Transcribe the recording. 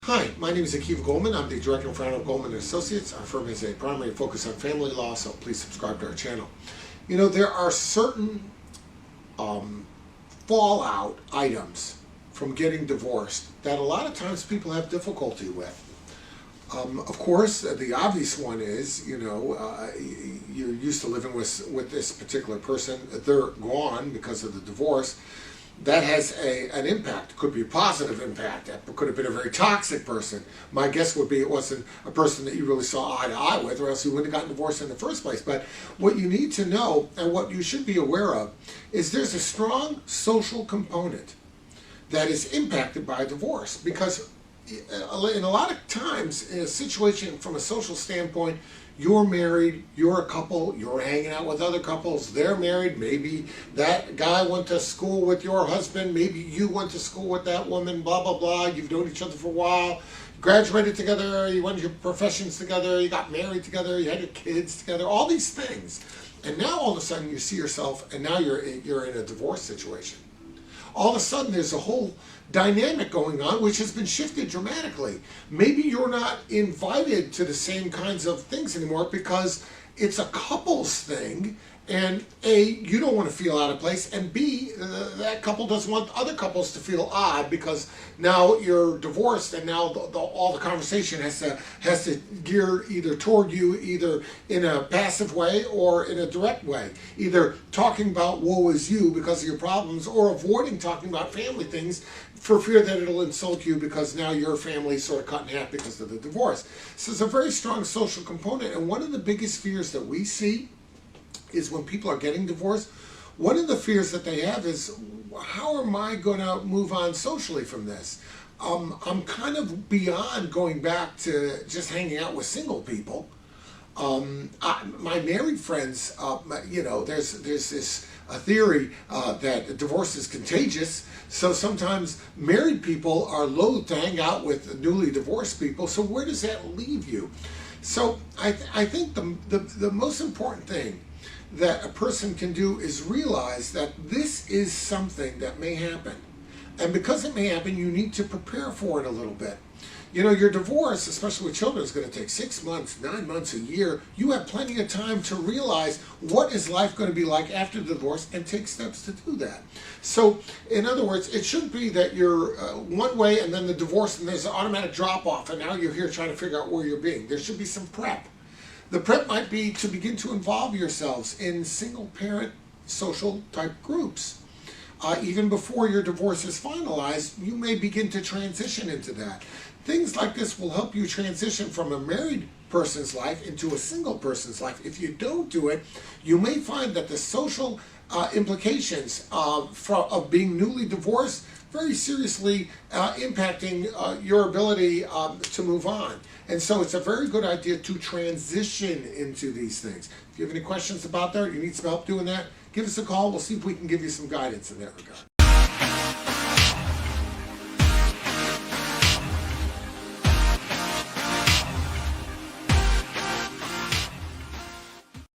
Hi, my name is Goldman. I'm the director and founder of Goldman & Associates. Our firm has a primary focus on family law, so please subscribe to our channel. You know, there are certain fallout items from getting divorced that a lot of times people have difficulty with. Of course, the obvious one is, you're used to living with this particular person. They're gone because of the divorce. That has an impact. It could be a positive impact. It could have been a very toxic person. My guess would be it wasn't a person that you really saw eye to eye with, or else you wouldn't have gotten divorced in the first place. But what you need to know, and what you should be aware of, is there's a strong social component that is impacted by divorce. Because in a lot of times, in a situation from a social standpoint, you're married, you're a couple, you're hanging out with other couples, they're married, maybe that guy went to school with your husband, maybe you went to school with that woman, blah, blah, blah, you've known each other for a while, graduated together, you went to your professions together, you got married together, you had your kids together, all these things. And now all of a sudden you see yourself, and now you're in a divorce situation. All of a sudden there's a whole dynamic going on which has been shifted dramatically. Maybe you're not invited to the same kinds of things anymore because it's a couples thing, and A, you don't want to feel out of place, and B, that couple doesn't want other couples to feel odd because now you're divorced, and now all the conversation has to gear either toward you, either in a passive way or in a direct way, either talking about woe is you because of your problems, or avoiding talking about family things for fear that it'll insult you because now your family's sort of cut in half because of the divorce. So it's a very strong social component, and one of the biggest fears that we see is when people are getting divorced, one of the fears that they have is, how am I going to move on socially from this? I'm kind of beyond going back to just hanging out with single people. My married friends, there's this a theory that divorce is contagious. So sometimes married people are loath to hang out with newly divorced people. So where does that leave you? So I think the most important thing that a person can do is realize that this is something that may happen. And because it may happen, you need to prepare for it a little bit. You know, your divorce, especially with children, is going to take 6 months, 9 months, a year. You have plenty of time to realize what is life going to be like after the divorce and take steps to do that. So, in other words, it shouldn't be that you're one way and then the divorce and there's an automatic drop-off and now you're here trying to figure out where you're being. There should be some prep. The prep might be to begin to involve yourselves in single-parent social type groups. Even before your divorce is finalized, you may begin to transition into that. Things like this will help you transition from a married person's life into a single person's life. If you don't do it, you may find that the social implications of being newly divorced very seriously impacting your ability to move on. And so it's a very good idea to transition into these things. If you have any questions about that, or you need some help doing that, give us a call. We'll see if we can give you some guidance in that regard.